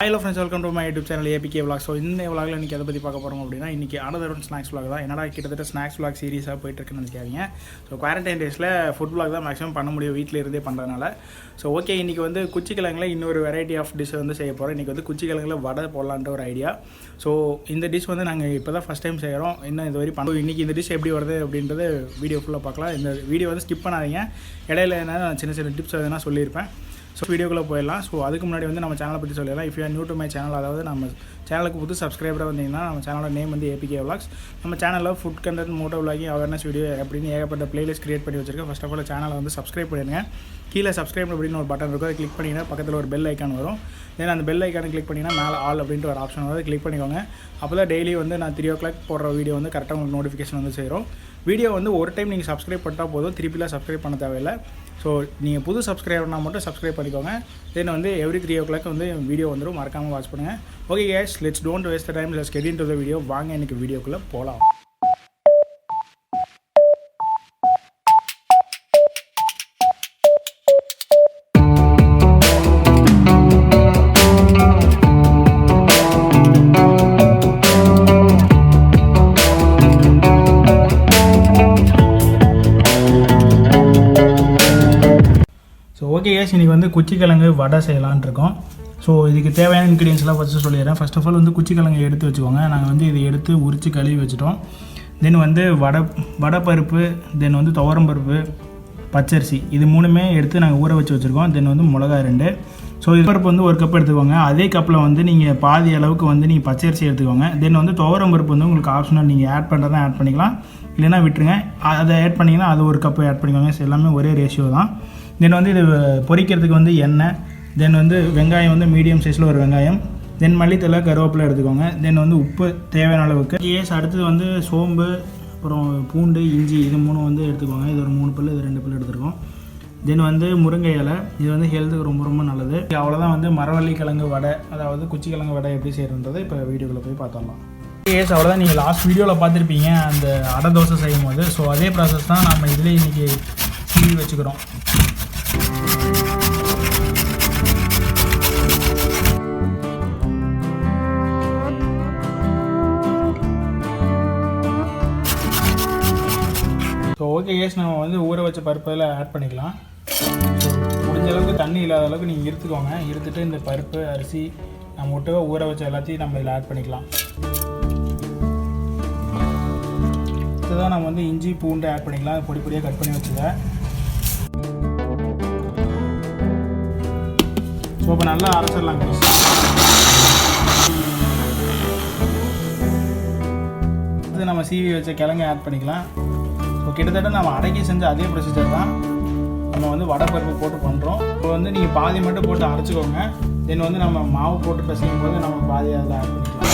Hello friends, welcome to my YouTube channel apkvlogs. So இந்த vlogல இன்னைக்கு எதை பத்தி பார்க்க போறோம் அப்படினா இன்னைக்கு another one snacks vlog தான். என்னடா கிட்டத்தட்ட snacks vlog சீரிஸா போயிட்டு இருக்குன்னு நினைக்காதீங்க. ஸோ குவாரண்டைன் டேஸ்ல ஃபுட் vlog தான் மேக்ஸிமம் பண்ண முடியும் வீட்ல இருந்தே பண்றதுனால. ஸோ ஓகே, இன்னைக்கு வந்து குச்சி கிழங்குல இன்னொரு வெரைட்டி ஆஃப் டிஷ் வந்து செய்ய போறோம். இன்னைக்கு வந்து குச்சி கிழங்குல வடை போடலாம்ன்ற ஒரு ஐடியா. ஸோ இந்த டிஷ் வந்து நாங்க இப்போதான் ஃபர்ஸ்ட் டைம் செய்றோம். இன்னும் இதுவரை பண்ணோம். இன்னைக்கு இந்த டிஷ் எப்படி வருது அப்படின்றத வீடியோ ஃபுல்லா பார்க்கலாம். இந்த வீடியோ வந்து ஸ்கிப் பண்ணாதீங்க. இடையில என்ன சின்ன சின்ன டிப்ஸ் எதனா சொல்லியிருப்பேன். ஸோ வீடியோக்குள்ளே போயிடலாம். ஸோ அதுக்கு முன்னாடி வந்து நம்ம சேனலை பற்றி சொல்லிடலாம். If you are new to my channel, அதாவது நம்ம சேனலுக்கு புது சப்ஸ்கிரைபராக வந்தீங்கன்னா நம்ம சேனலோட நேம் வந்து apkvlogs. நம்ம சேனலில் food content, moto vlogging, awareness video அப்படின்னு ஏகப்பட்ட பிளேலிஸ்ட் கிரியேட் பண்ணி வச்சிருக்கேன். ஃபர்ஸ்ட் ஆஃப் ஆல் சேனலை வந்து சப்ஸ்கிரைப் பண்ணிடுங்க. கீழே சப்ஸ்கிரைப் அப்படின்னு ஒரு பட்டன் இருக்கும். அதை கிளிக் பண்ணிங்கன்னா பக்கத்தில் ஒரு பெல் ஐக்கான் வரும். தென் அந்த பெல் ஐக்கானை கிளிக் பண்ணிங்கன்னா மேலே ஆல் அப்படின்ட்டு ஒரு ஆப்ஷன் வரும். கிளிக் பண்ணிக்கோங்க. அப்போ தான் டெய்லி வந்து நான் 3 o'clock போடுற வீடியோ வந்து கரெக்டாக உங்களுக்கு நோட்டிஃபிகேஷன் வந்து சேரும். வீடியோ வந்து ஒரு டைம் நீங்கள் சப்ஸ்கிரைப் பண்ணிட்டால் போதும், திருப்பிலாம் சப்ஸ்கிரைப் பண்ண தேவையில்லை. ஸோ நீங்கள் புது சப்ஸ்கிரைபர்னா மட்டும் சப்ஸ்கிரைப் பண்ணிக்கோங்க. தென் வந்து எவ்ரி 3 o'clock வந்து வீடியோ வந்துடும், மறக்காமல் வாட்ச் பண்ணுங்கள். Okay guys, let's don't waste the time, let's get into the video. வாங்க இன்னைக்கு வீடியோக்குள்ளே போகலாம். ஓகே கேஸ், இன்றைக்கி வந்து குச்சி கிழங்கு வடை செய்யலான்னு இருக்கோம். ஸோ இதுக்கு தேவையான இன்க்ரீடியன்ஸ்லாம் ஃபஸ்ட்டு சொல்லிடுறேன். ஃபர்ஸ்ட் ஆஃப் ஆல் வந்து குச்சி கிழங்கு எடுத்து வச்சுக்கோங்க. நாங்கள் வந்து இதை எடுத்து உரித்து கழுவி வச்சுட்டோம். தென் வந்து வடை பருப்பு, தென் வந்து துவரம் பருப்பு, பச்சரிசி, இது மூணுமே எடுத்து நாங்கள் ஊற வச்சு வச்சுருக்கோம். தென் வந்து மிளகா 2. ஸோ இது பருப்பு வந்து 1 கப் எடுத்துக்கோங்க. அதே கப்பில் வந்து நீங்கள் பாதி அளவுக்கு வந்து நீங்கள் பச்சரிசி எடுத்துக்கோங்க. தென் வந்து துவரம் பருப்பு வந்து உங்களுக்கு ஆப்ஷனல், நீங்கள் ஆட் பண்ணுறதா ஆட் பண்ணிக்கலாம், இல்லைனா விட்டுருங்க. அதை ஆட் பண்ணிங்கன்னா அது 1 கப்பு ஆட் பண்ணிக்கோங்க. எல்லாமே ஒரே ரேஷியோ தான். தென் வந்து இது பொரிக்கிறதுக்கு வந்து எண்ணெய், தென் வந்து வெங்காயம் வந்து மீடியம் சைஸில் ஒரு வெங்காயம், தென் மல்லித்தலை, கருவேப்பிலை எடுத்துக்கோங்க. தென் வந்து உப்பு தேவையான அளவுக்கு. அடுத்தது வந்து சோம்பு, அப்புறம் பூண்டு, இஞ்சி, இது 3 வந்து எடுத்துக்கோங்க. இது ஒரு 3 பல், இது 2 பல் எடுத்துருக்கோம். தென் வந்து முருங்கை இலை, இது வந்து ஹெல்த்துக்கு ரொம்ப ரொம்ப நல்லது. அவ்வளோதான் வந்து மரவள்ளி கிழங்கு வடை, அதாவது குச்சி கிழங்கு வடை எப்படி செய்கிறன்றது இப்போ வீடியோக்குள்ளே போய் பார்த்துடலாம். அவ்வளோதான், நீங்கள் லாஸ்ட் வீடியோவில் பார்த்துருப்பீங்க அந்த அடை தோசை செய்யும் போது. ஸோ அதே ப்ராசஸ் தான் நம்ம இதில் இன்றைக்கி சீவி வச்சுக்கிறோம். ஸோ ஓகே கேஸ், நம்ம வந்து ஊற வச்ச பருப்பில் ஆட் பண்ணிக்கலாம். முடிஞ்ச அளவுக்கு தண்ணி இல்லாத அளவுக்கு நீங்கள் இருத்துக்கோங்க. இருத்துட்டு இந்த பருப்பு, அரிசி, நம்ம ஒட்டுக்க ஊற வச்ச எல்லாத்தையும் நம்ம இதில் ஆட் பண்ணிக்கலாம். இதுதான் நம்ம வந்து இஞ்சி, பூண்டு ஆட் பண்ணிக்கலாம். பொடி பொடியாக கட் பண்ணி வச்சுக்க. ஸோ இப்போ நல்லா அரைச்சிடலாம் கைஸ். இது நம்ம சீவி வச்ச கிழங்கு ஆட் பண்ணிக்கலாம். ஸோ கிட்டத்தட்ட நம்ம அடைக்கி செஞ்ச அதே ப்ரொசீஜர் தான் நம்ம வந்து வடை பருப்பு போட்டு பண்ணுறோம். இப்போ வந்து நீங்கள் பாதி மட்டும் போட்டு அரைச்சிக்கோங்க. தென் வந்து நம்ம மாவு போட்டு பிசையும் போது நம்ம பாதி அதில் ஆட் பண்ணிக்கலாம்.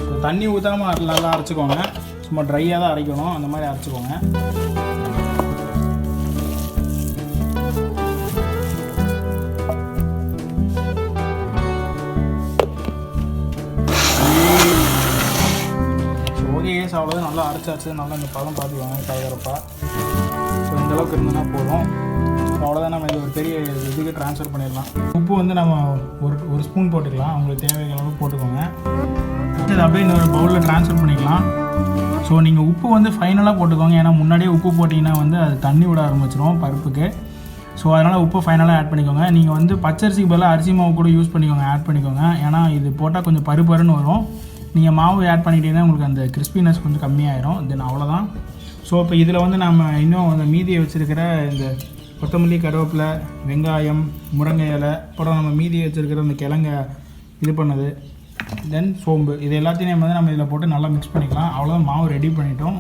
ஸோ தண்ணி ஊற்றாமல் நல்லா அரைச்சிக்கோங்க. சும்மா ட்ரையாக தான் அரைக்கணும், அந்த மாதிரி அரைச்சிக்கோங்க. அவ்வளோதான், நல்லா அரைச்சாச்சு. நல்லா இந்த பழம் பார்த்துக்கோங்க, கலகரப்பா. ஸோ இந்தளவுக்கு இருந்ததுன்னா போதும். அவ்வளோதான், நம்ம இது ஒரு பெரிய இதுக்கு ட்ரான்ஸ்ஃபர் பண்ணிடலாம். உப்பு வந்து நம்ம ஒரு ஸ்பூன் போட்டுக்கலாம். உங்களுக்கு தேவையான அளவுக்கு போட்டுக்கோங்க. இது அப்படியே இந்த ஒரு பவுலில் ட்ரான்ஸ்ஃபர் பண்ணிக்கலாம். ஸோ நீங்கள் உப்பு வந்து ஃபைனலாக போட்டுக்கோங்க. ஏன்னா முன்னாடியே உப்பு போட்டிங்கன்னா வந்து அது தண்ணி விட ஆரம்பிச்சிடும் பருப்புக்கு. ஸோ அதனால் உப்பு ஃபைனலாக ஆட் பண்ணிக்கோங்க. நீங்கள் வந்து பச்சரிசிக்கு பதிலாக அரிசி மாவு கூட யூஸ் பண்ணிக்கோங்க, ஆட் பண்ணிக்கோங்க. ஏன்னா இது போட்டால் கொஞ்சம் பருன்னு வரும். நீங்கள் மாவு ஆட் பண்ணிட்டீங்கன்னா உங்களுக்கு அந்த கிறிஸ்பினஸ் கொஞ்சம் கம்மியாயிரும். தென் அவ்வளோதான். ஸோ இப்போ இதில் வந்து நம்ம இன்னும் அந்த மீதியை வச்சுருக்கிற இந்த கொத்தமல்லி, கருவேப்பிலை, வெங்காயம், முருங்கை இலை, அப்புறம் நம்ம மீதியை வச்சுருக்கிற அந்த கிழங்க இது பண்ணது, தென் சோம்பு, இது எல்லாத்தையும் வந்து நம்ம இதில் போட்டு நல்லா மிக்ஸ் பண்ணிக்கலாம். அவ்வளோதான், மாவு ரெடி பண்ணிட்டோம்.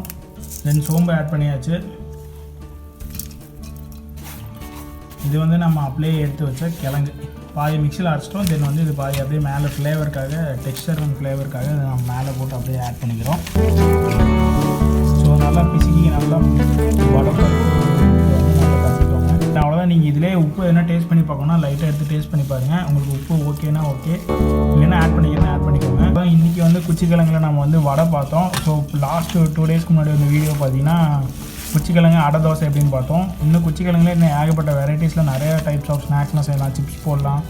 தென் சோம்பு ஆட் பண்ணியாச்சு. இது வந்து நம்ம அப்படியே எடுத்து வச்ச கிழங்கு பாதி மிக்சியில் அரைச்சிட்டோம். தென் வந்து இது பாதி அப்படியே மேலே ஃப்ளேவருக்காக, டெக்ஸ்டர் அண்ட் ஃப்ளேவருக்காக நம்ம மேலே போட்டு அப்படியே ஆட் பண்ணிக்கிறோம். ஸோ நல்லா பிசுக்கி நல்லா வடை நல்லா கசிட்டோங்க. அவ்வளோதான். நீங்கள் இதிலே உப்பு எதனா டேஸ்ட் பண்ணி பார்க்கணும்னா லைட்டாக எடுத்து டேஸ்ட் பண்ணி பாருங்கள். உங்களுக்கு உப்பு ஓகேனா ஓகே, இல்லைன்னா ஆட் பண்ணிக்கிறேன்னா ஆட் பண்ணிக்கோங்க. அப்புறம் இன்றைக்கி வந்து குச்சி கிழங்குல நம்ம வந்து வடை பார்த்தோம். ஸோ லாஸ்ட் 2 டேஸ்க்கு முன்னாடி வந்து வீடியோ பார்த்தீங்கன்னா குச்சிக்கிழங்கு அடை தோசை எப்படின்னு பார்த்தோம். இன்னும் குச்சிக்கிழங்குல இன்னும் ஏகப்பட்ட வெரைட்டிஸில் நிறைய டைப்ஸ் ஆஃப் ஸ்நாக்ஸ்லாம் செய்யலாம். சிப்ஸ் போடலாம்,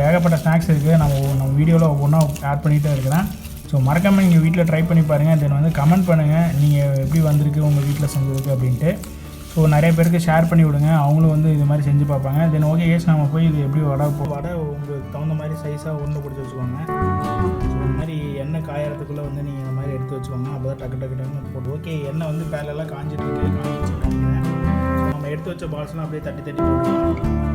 ஏகப்பட்ட ஸ்நாக்ஸ் இருக்குது. நம்ம வீடியோவில் ஒவ்வொன்றா ஆட் பண்ணிகிட்டே இருக்கிறேன். ஸோ மறக்காமல் நீங்கள் வீட்டில் ட்ரை பண்ணி பாருங்கள். தென் வந்து கமெண்ட் பண்ணுங்கள் நீங்கள் எப்படி வந்திருக்கு உங்கள் வீட்டில் செஞ்சதுக்கு அப்படின்ட்டு. ஸோ நிறைய பேருக்கு ஷேர் பண்ணி விடுங்க, அவங்களும் வந்து இது மாதிரி செஞ்சு பார்ப்பாங்க. தென் ஓகே கேஸ், நம்ம போய் இது எப்படி வடை உங்களுக்கு தகுந்த மாதிரி சைஸாக உருண்டை பிடிச்சி வச்சுக்கோங்க. ஸோ இந்த மாதிரி எண்ணெய் காயறதுக்குள்ளே வந்து நீங்கள் இந்த மாதிரி எடுத்து வச்சுக்கோங்க. அப்போ தான் டக்கு டக்குன்னு போட்டு. ஓகே, எண்ணெய் வந்து பேலெல்லாம் காஞ்சிட்டு நம்ம எடுத்து வச்ச பால்ஸ்லாம் அப்படியே தட்டி தட்டி போட்டுக்கலாம்.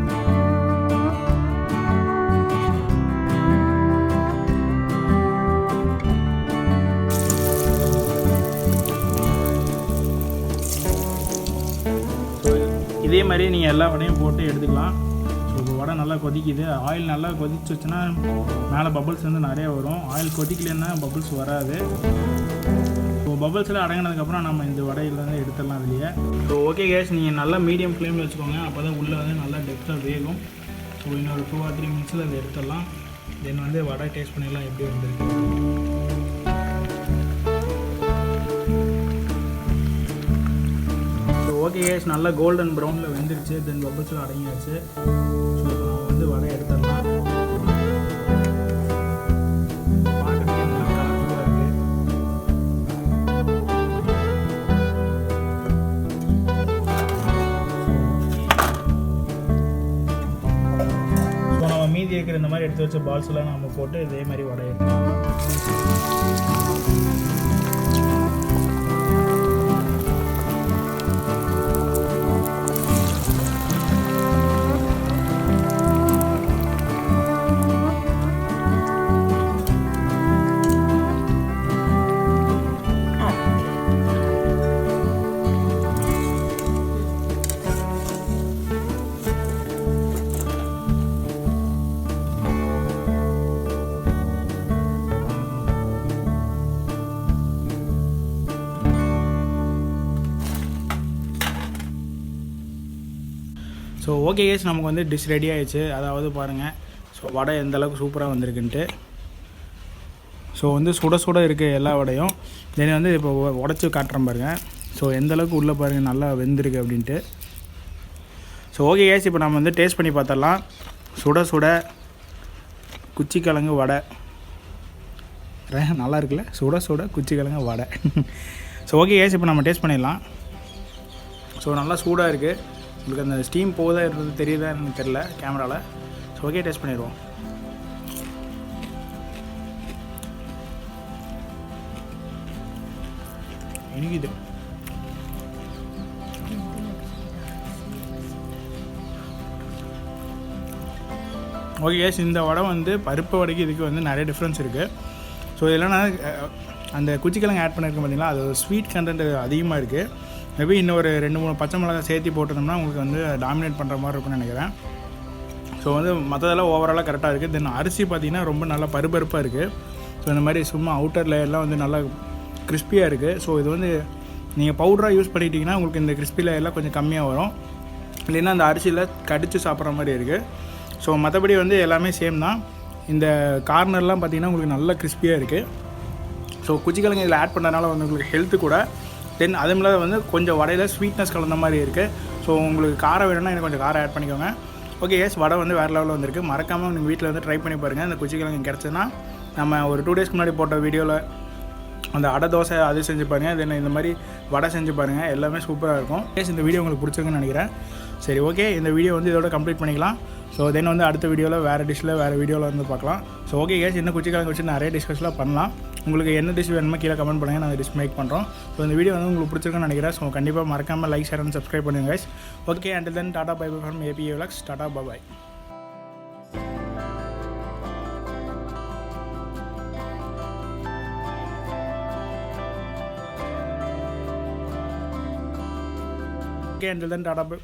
இதே மாதிரி நீங்கள் எல்லா வடையும் போட்டு எடுத்துக்கலாம். ஸோ இப்போ வடை நல்லா கொதிக்குது. ஆயில் நல்லா கொதிச்சுச்சுன்னா மேலே பபுள்ஸ் வந்து நிறைய வரும். ஆயில் கொதிக்கலன்னா பபுள்ஸ் வராது. ஸோ பபுள்ஸில் அடங்கினதுக்கப்புறம் நம்ம இந்த வடையிலேருந்து எடுத்துடலாம் வெளியே. ஸோ ஓகே கேஸ், நீங்கள் நல்லா மீடியம் ஃப்ளேமில் வச்சுக்கோங்க. அப்போ தான் உள்ளே வந்து நல்லா டெப்த்தாக வேகும். ஸோ இன்னொரு 2 or 3 minutes அதை எடுத்துடலாம். தென் வந்து வடை டேஸ்ட் பண்ணிடலாம் எப்படி வந்துருக்கு. ஓகே கேஸ், நல்லா கோல்டன் ப்ரௌனில் வெந்துருச்சு. தென் பபுள்ஸில் அடங்கியாச்சு. ஸோ இப்போ நம்ம வந்து வடை எடுத்துடலாம். பார்க்குறதுக்கு நல்லா கலர்ஃபுல்லாக இருக்குது. ஸோ நம்ம மீதி இருக்கிற இந்த மாதிரி எடுத்து வச்ச பால்ஸ் எல்லாம் நம்ம போட்டு இதே மாதிரி வடை எடுத்துக்கலாம். ஸோ ஓகே கேஸ், நமக்கு வந்து டிஷ் ரெடி ஆகிடுச்சு. அதாவது பாருங்கள், ஸோ வடை எந்தளவுக்கு சூப்பராக வந்திருக்குன்ட்டு. ஸோ வந்து சுட சுட இருக்குது எல்லா வடையும். தென் வந்து இப்போ உடச்சி காட்டுறேன் பாருங்கள். ஸோ எந்தளவுக்கு உள்ளே பாருங்கள் நல்லா வெந்திருக்கு அப்படின்ட்டு. ஸோ ஓகே கேஸ், இப்போ நம்ம வந்து டேஸ்ட் பண்ணி பார்த்துடலாம். சுட சுட குச்சிக்கிழங்கு வடை நல்லா இருக்குல்ல? சுட சுட குச்சிக்கிழங்கு வடை. ஸோ ஓகே கேஸ், இப்போ நம்ம டேஸ்ட் பண்ணிடலாம். ஸோ நல்லா சூடாக இருக்குது. உங்களுக்கு அந்த ஸ்டீம் போதா இருந்தது தெரியுதா எனக்கு தெரில கேமராவில். ஸோ ஓகே, டேஸ்ட் பண்ணிடுவோம். இனிக்குது. ஓகே கேஸ், இந்த வடை வந்து பருப்பு வடைக்கு இதுக்கு வந்து நிறைய டிஃப்ரென்ஸ் இருக்குது. ஸோ இல்லைன்னா அந்த குச்சிக்கிழங்கு ஆட் பண்ணியிருக்கோம் பார்த்தீங்களா, அது ஸ்வீட் கண்டென்ட் அதிகமாக இருக்குது. மேபி இன்னும் ஒரு 2-3 பச்சை மிளகா சேர்த்து போட்டிருந்தோம்னா உங்களுக்கு வந்து டாமினேட் பண்ணுற மாதிரி இருக்கும்னு நினைக்கிறேன். ஸோ வந்து மற்றதெல்லாம் ஓவராலாக கரெக்டாக இருக்குது. தென் அரிசி பார்த்திங்கன்னா ரொம்ப நல்லா பருப்பருப்பாக இருக்குது. ஸோ இந்த மாதிரி சும்மா அவுட்டர் லேயர்லாம் வந்து நல்லா கிறிஸ்பியாக இருக்குது. ஸோ இது வந்து நீங்கள் பவுடராக யூஸ் பண்ணிட்டீங்கன்னா உங்களுக்கு இந்த கிறிஸ்பி லேயர்லாம் கொஞ்சம் கம்மியாக வரும். இல்லைன்னா அந்த அரிசியில் கடித்து சாப்பிட்ற மாதிரி இருக்குது. ஸோ மற்றபடி வந்து எல்லாமே சேம் தான். இந்த கார்னர்லாம் பார்த்திங்கன்னா உங்களுக்கு நல்லா கிறிஸ்பியாக இருக்குது. ஸோ குச்சிக்கிழங்கு இதில் ஆட் பண்ணுறதுனால வந்து உங்களுக்கு ஹெல்த்து கூட. தென் அதுமில்லாத வந்து கொஞ்சம் வடையில் ஸ்வீட்னஸ் கலந்த மாதிரி இருக்குது. ஸோ உங்களுக்கு காரம் வேணும்னா எனக்கு கொஞ்சம் காரம் ஆட் பண்ணிக்கோங்க. ஓகே எஸ், வடை வந்து வேறு லெவலில் வந்திருக்கு. மறக்காமல் நீங்கள் வீட்டில் வந்து ட்ரை பண்ணி பாருங்கள். இந்த குச்சிக்கிழங்கு கிடச்சுன்னா நம்ம ஒரு 2 days முன்னாடி போட்ட வீடியோவில் அந்த அடை தோசை அது செஞ்சு பாருங்கள். தென் இந்த மாதிரி வடை செஞ்சு பாருங்கள். எல்லாமே சூப்பராக இருக்கும். எஸ், இந்த வீடியோ உங்களுக்கு பிடிச்சிருக்குன்னு நினைக்கிறேன். சரி ஓகே, இந்த வீடியோ வந்து இதோட கம்ப்ளீட் பண்ணிக்கலாம். ஸோ தென் வந்து அடுத்த வீடியோவில் வேறு டிஷ்ஷில் வேறு வீடியோவில் வந்து பார்க்கலாம். ஸோ ஓகே கேஸ், இன்னும் குச்சிக்கிழங்கு வச்சு நிறைய டிஷ்கஸ்லாம் பண்ணலாம். உங்களுக்கு என்ன டிஷ் வேணுமோ கீழே கமெண்ட் பண்ணுங்கள், நாங்கள் டிஷ் மேக் பண்ணுறோம். ஸோ இந்த வீடியோ வந்து உங்களுக்கு பிடிச்சிருக்குன்னு நினைக்கிறேன். ஸோ கண்டிப்பாக மறக்காமல் லைக், ஷேர் அண்ட் சப்ஸ்கிரைப் பண்ணுங்கள் guys. Okay, until then, tata bye bye from apkvlogs. Tata bye. Okay, until then, tata by.